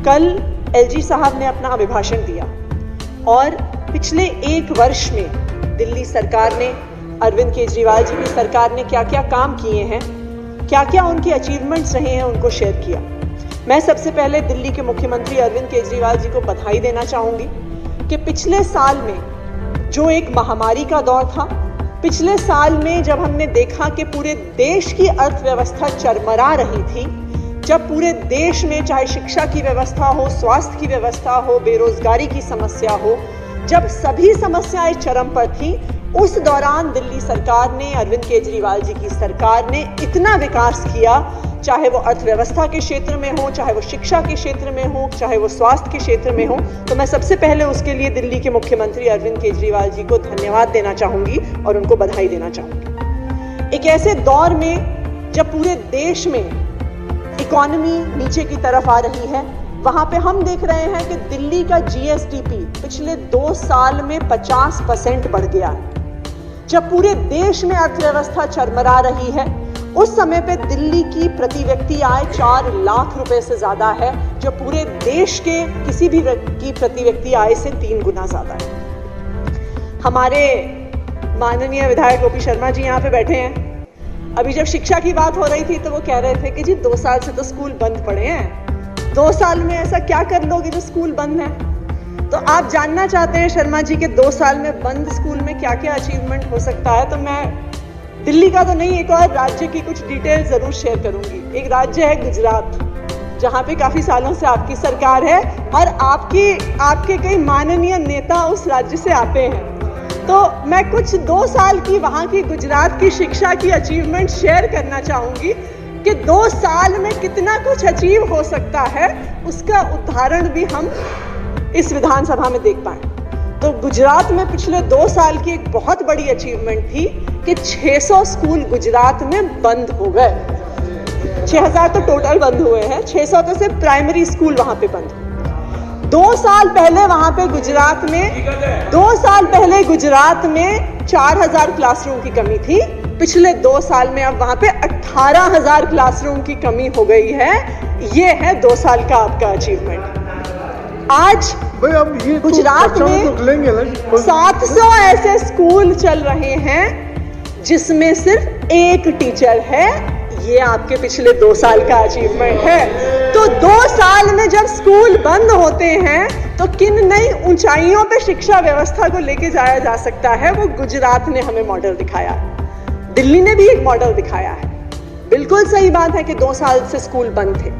कल एलजी साहब ने अपना अभिभाषण दिया और पिछले 1 वर्ष में दिल्ली सरकार ने, अरविंद केजरीवाल जी की सरकार ने क्या क्या काम किए हैं, क्या क्या उनके अचीवमेंट्स रहे हैं, उनको शेयर किया। मैं सबसे पहले दिल्ली के मुख्यमंत्री अरविंद केजरीवाल जी को बधाई देना चाहूँगी कि पिछले साल में जो एक महामारी का दौर था, पिछले साल में जब हमने देखा कि पूरे देश की अर्थव्यवस्था चरमरा रही थी, जब पूरे देश में चाहे शिक्षा की व्यवस्था हो, स्वास्थ्य की व्यवस्था हो, बेरोजगारी की समस्या हो, जब सभी समस्याएं चरम पर थी, उस दौरान दिल्ली सरकार ने, अरविंद केजरीवाल जी की सरकार ने इतना विकास किया, चाहे वो अर्थव्यवस्था के क्षेत्र में हो, चाहे वो शिक्षा के क्षेत्र में हो, चाहे वो स्वास्थ्य के क्षेत्र में हो। तो मैं सबसे पहले उसके लिए दिल्ली के मुख्यमंत्री अरविंद केजरीवाल जी को धन्यवाद देना चाहूंगी और उनको बधाई देना चाहूंगी। एक ऐसे दौर में जब पूरे देश में इकोनॉमी नीचे की तरफ आ रही है, वहां पे हम देख रहे हैं कि दिल्ली का जीएसडीपी पिछले 2 साल में 50% बढ़ गया है। जब पूरे देश में अर्थव्यवस्था चरमरा रही है, उस समय पे दिल्ली की प्रति व्यक्ति आय 4 लाख रुपए से ज्यादा है, जो पूरे देश के किसी भी की प्रति व्यक्ति आय से 3 गुना ज्यादा है। हमारे माननीय विधायक ओपी शर्मा जी यहाँ पे बैठे हैं। अभी जब शिक्षा की बात हो रही थी तो वो कह रहे थे कि जी 2 साल से तो स्कूल बंद पड़े हैं, 2 साल में ऐसा क्या कर लोगे जो स्कूल बंद है। तो आप जानना चाहते हैं शर्मा जी के 2 साल में बंद स्कूल में क्या क्या अचीवमेंट हो सकता है, तो मैं दिल्ली का तो नहीं, एक और राज्य की कुछ डिटेल जरूर शेयर करूंगी। एक राज्य है गुजरात, जहां पे काफी सालों से आपकी सरकार है और आपके कई माननीय नेता उस राज्य से आते हैं। तो मैं कुछ 2 साल की वहां की गुजरात की शिक्षा की अचीवमेंट शेयर करना चाहूंगी कि 2 साल में कितना कुछ अचीव हो सकता है, उसका उदाहरण भी हम इस विधानसभा में देख पाए। तो गुजरात में पिछले 2 साल की एक बहुत बड़ी अचीवमेंट थी कि 600 स्कूल गुजरात में बंद हो गए। 6000 तो टोटल बंद हुए हैं, 600 तो सिर्फ प्राइमरी स्कूल वहां पे बंद। 2 साल पहले वहां पे गुजरात में 2 साल पहले गुजरात में 4000 क्लासरूम की कमी थी। पिछले 2 साल में अब वहां पे 18000 क्लासरूम की कमी हो गई है। ये है 2 साल का आपका अचीवमेंट। आज गुजरात में 700 ऐसे स्कूल चल रहे हैं जिसमें सिर्फ 1 टीचर है। ये आपके पिछले 2 साल का अचीवमेंट है। तो 2 साल में जब स्कूल बंद होते हैं तो किन नई ऊंचाइयों पे शिक्षा व्यवस्था को लेके जाया जा सकता है, वो गुजरात ने हमें मॉडल दिखाया। दिल्ली ने भी एक मॉडल दिखाया है। बिल्कुल सही बात है कि 2 साल से स्कूल बंद थे,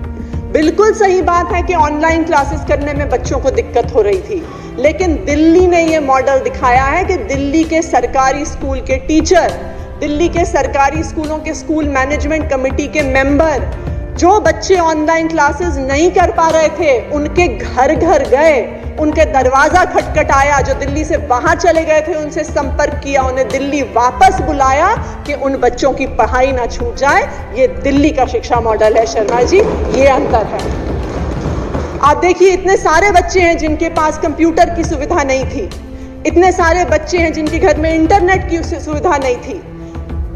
बिल्कुल सही बात है कि ऑनलाइन क्लासेस करने में बच्चों को दिक्कत हो रही थी, लेकिन दिल्ली ने ये मॉडल दिखाया है कि दिल्ली के सरकारी स्कूल के टीचर, दिल्ली के सरकारी स्कूलों के स्कूल मैनेजमेंट कमेटी के मेंबर, जो बच्चे ऑनलाइन क्लासेस नहीं कर पा रहे थे, उनके घर घर गए, उनके दरवाजा खटखटाया, जो दिल्ली से बाहर चले गए थे उनसे संपर्क किया, उन्हें दिल्ली वापस बुलाया कि उन बच्चों की पढ़ाई ना छूट जाए। ये दिल्ली का शिक्षा मॉडल है शर्मा जी, ये अंतर है। आप देखिए, इतने सारे बच्चे हैं जिनके पास कंप्यूटर की सुविधा नहीं थी, इतने सारे बच्चे हैं जिनके घर में इंटरनेट की सुविधा नहीं थी।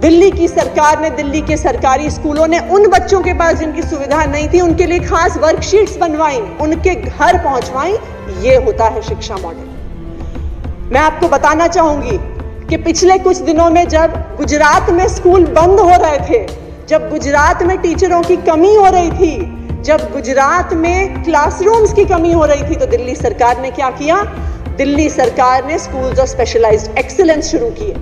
दिल्ली की सरकार ने, दिल्ली के सरकारी स्कूलों ने उन बच्चों के पास जिनकी सुविधा नहीं थी, उनके लिए खास वर्कशीट्स बनवाई, उनके घर पहुंचवाई। ये होता है शिक्षा मॉडल। मैं आपको बताना चाहूंगी कि पिछले कुछ दिनों में जब गुजरात में स्कूल बंद हो रहे थे, जब गुजरात में टीचरों की कमी हो रही थी, जब गुजरात में क्लासरूम्स की कमी हो रही थी, तो दिल्ली सरकार ने क्या किया? दिल्ली सरकार ने स्कूल्स ऑफ स्पेशलाइज्ड एक्सीलेंस शुरू किए।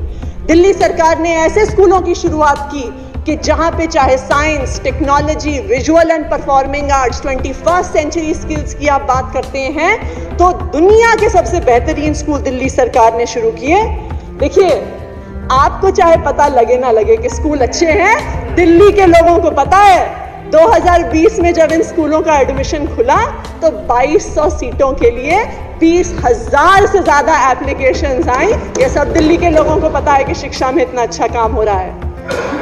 दिल्ली सरकार ने ऐसे स्कूलों की शुरुआत की कि जहां पे चाहे science, technology, visual and performing arts, 21st century skills की आप बात करते हैं तो दुनिया के सबसे बेहतरीन स्कूल दिल्ली सरकार ने शुरू किए। देखिए, आपको चाहे पता लगे ना लगे कि स्कूल अच्छे हैं, दिल्ली के लोगों को पता है। 2020 में जब इन स्कूलों का एडमिशन खुला तो 2200 सीटों के लिए 20,000 से ज्यादा एप्लीकेशंस आई। ये सब दिल्ली के लोगों को पता है कि शिक्षा में इतना अच्छा काम हो रहा है।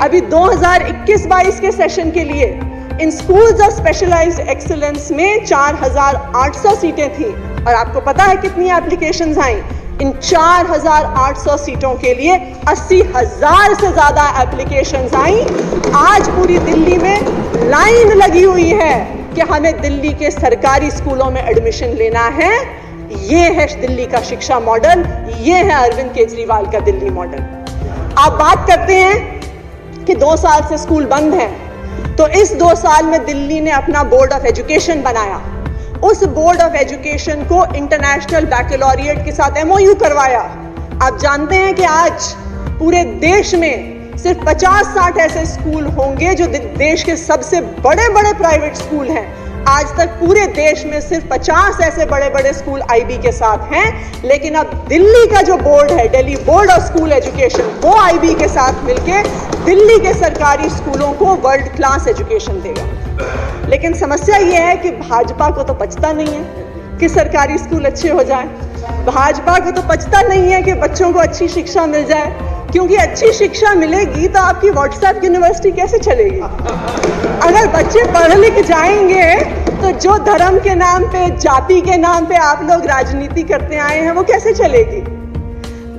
अभी 2021-22 के सेशन के लिए in schools of specialised excellence में 4,800 सीटें थी और आपको पता है कितनी एप्लीकेशंस आई? इन 4,800 सीटों के लिए 80,000 से ज्यादा एप्लीकेशंस आई। आज पूरी दिल्ली में लाइन लगी हुई है कि हमें दिल्ली के सरकारी स्कूलों में एडमिशन लेना है। ये है दिल्ली का शिक्षा मॉडल, ये है अरविंद केजरीवाल का दिल्ली मॉडल। आप बात करते हैं कि 2 साल से स्कूल बंद है, तो इस 2 साल में दिल्ली ने अपना बोर्ड ऑफ एजुकेशन बनाया। उस बोर्ड ऑफ एजुकेशन को इंटरनेशनल बैकलॉरिएट के साथ MOU करवाया। आप जानते हैं कि आज पूरे देश में सिर्फ 50-60 ऐसे स्कूल होंगे जो देश के सबसे बड़े बड़े प्राइवेट स्कूल हैं। आज तक पूरे देश में सिर्फ 50 ऐसे बड़े बड़े स्कूल IB के साथ हैं, लेकिन अब दिल्ली का जो बोर्ड है, Delhi board of school education, वो IB के साथ मिलके दिल्ली के सरकारी स्कूलों को वर्ल्ड क्लास एजुकेशन देगा। लेकिन समस्या ये है कि भाजपा को तो पचता नहीं है कि सरकारी स्कूल अच्छे हो जाए, भाजपा को तो पचता नहीं है कि बच्चों को अच्छी शिक्षा मिल जाए, क्योंकि अच्छी शिक्षा मिलेगी तो आपकी व्हाट्सएप यूनिवर्सिटी कैसे चलेगी? अगर बच्चे पढ़ लिख जाएंगे तो जो धर्म के नाम पे, जाति के नाम पे आप लोग राजनीति करते आए हैं, वो कैसे चलेगी?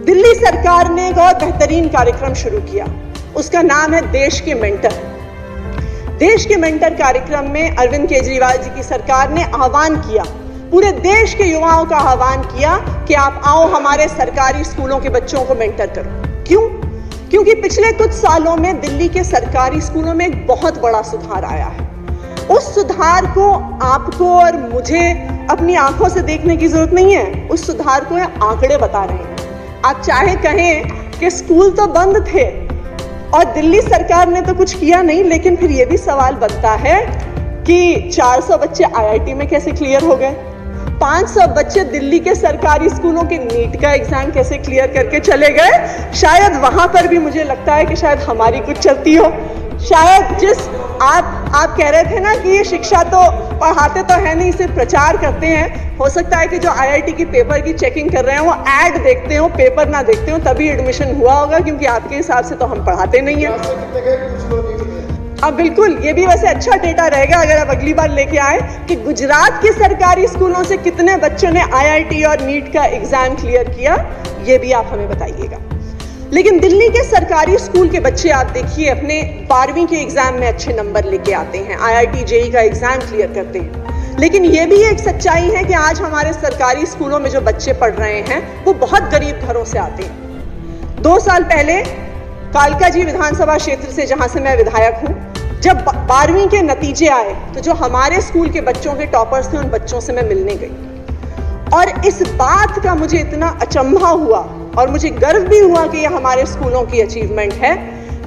दिल्ली सरकार ने एक और बेहतरीन कार्यक्रम शुरू किया, उसका नाम है देश के मेंटर। देश के मेंटर कार्यक्रम में अरविंद केजरीवाल जी की सरकार ने आह्वान किया, पूरे देश के युवाओं का आह्वान किया कि आप आओ हमारे सरकारी स्कूलों के बच्चों को मेंटर करो। क्यों? क्योंकि पिछले कुछ सालों में दिल्ली के सरकारी स्कूलों में एक बहुत बड़ा सुधार आया है। उस सुधार को आपको और मुझे अपनी आंखों से देखने की जरूरत नहीं है, उस सुधार को आंकड़े बता रहे हैं। आप चाहे कहें कि स्कूल तो बंद थे और दिल्ली सरकार ने तो कुछ किया नहीं, लेकिन फिर यह भी सवाल बनता है कि 400 बच्चे IIT में कैसे क्लियर हो गए, 500 बच्चे दिल्ली के सरकारी स्कूलों के नीट का एग्जाम कैसे क्लियर करके चले गए। शायद वहां पर भी मुझे लगता है कि शायद हमारी कुछ चलती हो। शायद जिस आप कह रहे थे ना कि ये शिक्षा तो पढ़ाते तो है नहीं, सिर्फ प्रचार करते हैं, हो सकता है कि जो IIT की पेपर की चेकिंग कर रहे हैं वो ऐड देखते हो, पेपर ना देखते हो, तभी एडमिशन हुआ होगा, क्योंकि आपके हिसाब से तो हम पढ़ाते नहीं है। अब बिल्कुल ये भी वैसे अच्छा डेटा रहेगा अगर आप अगली बार लेके आए कि गुजरात के सरकारी स्कूलों से कितने बच्चों ने IIT और नीट का एग्जाम क्लियर किया, ये भी आप हमें बताइएगा। लेकिन दिल्ली के सरकारी स्कूल के बच्चे आप देखिए अपने 12वीं के एग्जाम में अच्छे नंबर लेके आते हैं, IIT JEE का एग्जाम क्लियर करते हैं। लेकिन ये भी एक सच्चाई है कि आज हमारे सरकारी स्कूलों में जो बच्चे पढ़ रहे हैं वो बहुत गरीब घरों से आते हैं। 2 साल पहले कालकाजी विधानसभा क्षेत्र से, जहां से मैं विधायक हूं, जब 12वीं के नतीजे आए तो जो हमारे स्कूल के बच्चों के टॉपर्स थे उन बच्चों से मैं मिलने गई और इस बात का मुझे इतना अचंभा हुआ और मुझे गर्व भी हुआ कि यह हमारे स्कूलों की अचीवमेंट है।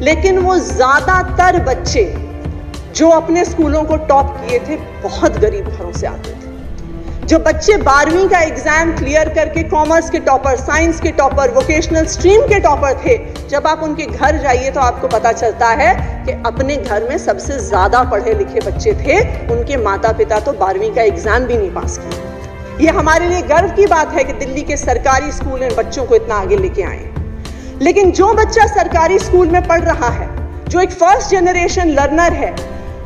लेकिन वो ज्यादातर बच्चे जो अपने स्कूलों को टॉप किए थे बहुत गरीब घरों से आते थे। जो बच्चे 12वीं का एग्जाम क्लियर करके कॉमर्स के टॉपर, साइंस के टॉपर, वोकेशनल स्ट्रीम के टॉपर थे, जब आप उनके घर जाइए तो आपको पता चलता है कि अपने घर में सबसे ज्यादा पढ़े लिखे बच्चे थे, उनके माता पिता तो 12वीं का एग्जाम भी नहीं पास किए। ये हमारे लिए गर्व की बात है कि दिल्ली के सरकारी स्कूल इन बच्चों को इतना आगे लेके आए। लेकिन जो बच्चा सरकारी स्कूल में पढ़ रहा है, जो एक फर्स्ट जनरेशन लर्नर है,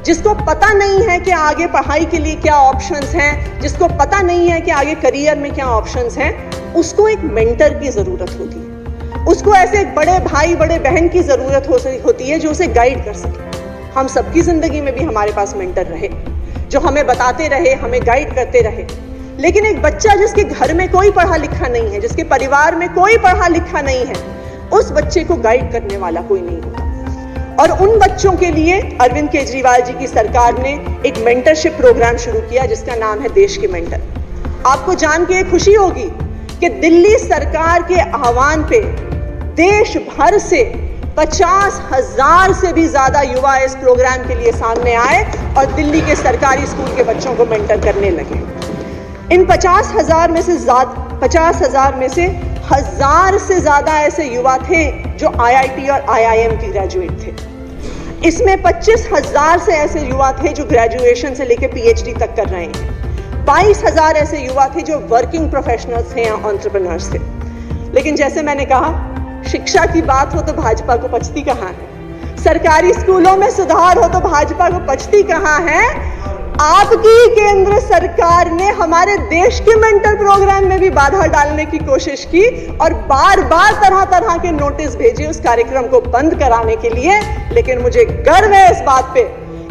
जिसको पता नहीं है कि आगे पढ़ाई के लिए क्या ऑप्शंस हैं, जिसको पता नहीं है कि आगे करियर में क्या ऑप्शंस हैं, उसको एक मेंटर की जरूरत होती है। उसको ऐसे एक बड़े भाई बड़े बहन की जरूरत होती है जो उसे गाइड कर सके। हम सबकी जिंदगी में भी हमारे पास मेंटर रहे जो हमें बताते रहे, हमें गाइड करते रहे। लेकिन एक बच्चा जिसके घर में कोई पढ़ा लिखा नहीं है, जिसके परिवार में कोई पढ़ा लिखा नहीं है, उस बच्चे को गाइड करने वाला कोई नहीं होता। और उन बच्चों के लिए अरविंद केजरीवाल जी की सरकार ने एक मेंटरशिप प्रोग्राम शुरू किया जिसका नाम है देश के मेंटर। आपको जान के खुशी होगी कि दिल्ली सरकार के आह्वान पे देश भर से 50,000 से भी ज्यादा युवा इस प्रोग्राम के लिए सामने आए और दिल्ली के सरकारी स्कूल के बच्चों को मेंटर करने लगे। इन 50,000 में से 1,000 से ज्यादा ऐसे युवा थे जो IIT और IIM के ग्रेजुएट थे। इसमें 25,000 से ऐसे युवा थे जो ग्रेजुएशन से लेकर PhD तक कर रहे हैं। 22,000 ऐसे युवा थे जो वर्किंग प्रोफेशनल्स थे या एंटरप्रेन्योर्स थे। लेकिन जैसे मैंने कहा, शिक्षा की बात हो तो भाजपा को पचती कहाँ है, सरकारी स्कूलों में सुधार हो तो भाजपा को पचती कहाँ है। आपकी केंद्र सरकार ने हमारे देश के मेंटर प्रोग्राम में भी बाधा डालने की कोशिश की और बार बार तरह तरह के नोटिस भेजे उस कार्यक्रम को बंद कराने के लिए। लेकिन मुझे गर्व है इस बात पे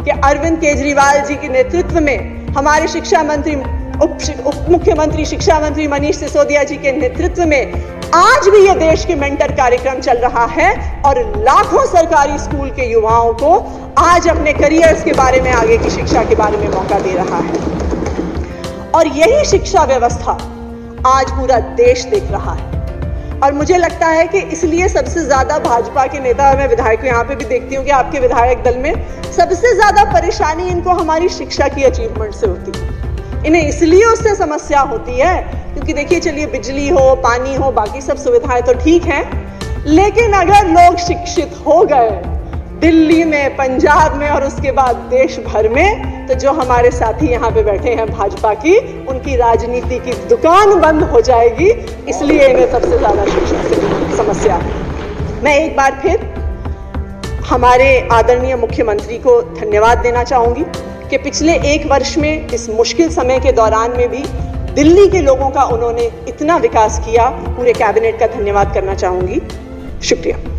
कि अरविंद केजरीवाल जी के नेतृत्व में हमारे शिक्षा मंत्री उप मुख्यमंत्री शिक्षा मंत्री मनीष सिसोदिया जी के नेतृत्व में आज भी ये देश के मेंटर कार्यक्रम चल रहा है और लाखों सरकारी स्कूल के युवाओं को आज अपने करियर्स के बारे में, आगे की शिक्षा के बारे में मौका दे रहा है। और यही शिक्षा व्यवस्था आज पूरा देश देख रहा है। और मुझे लगता है कि इसलिए सबसे ज्यादा भाजपा के नेता, मैं विधायक यहाँ पे भी देखती हूँ कि आपके विधायक दल में सबसे ज्यादा परेशानी इनको हमारी शिक्षा की अचीवमेंट से होती है। इन्हें इसलिए उससे समस्या होती है क्योंकि देखिए, चलिए बिजली हो, पानी हो, बाकी सब सुविधाएं तो ठीक हैं, लेकिन अगर लोग शिक्षित हो गए दिल्ली में, पंजाब में और उसके बाद देश भर में, तो जो हमारे साथी यहाँ पे बैठे हैं भाजपा की, उनकी राजनीति की दुकान बंद हो जाएगी। इसलिए इन्हें सबसे ज्यादा शिक्षा से समस्या है। मैं एक बार फिर हमारे आदरणीय मुख्यमंत्री को धन्यवाद देना चाहूंगी कि पिछले 1 वर्ष में इस मुश्किल समय के दौरान में भी दिल्ली के लोगों का उन्होंने इतना विकास किया। पूरे कैबिनेट का धन्यवाद करना चाहूंगी। शुक्रिया।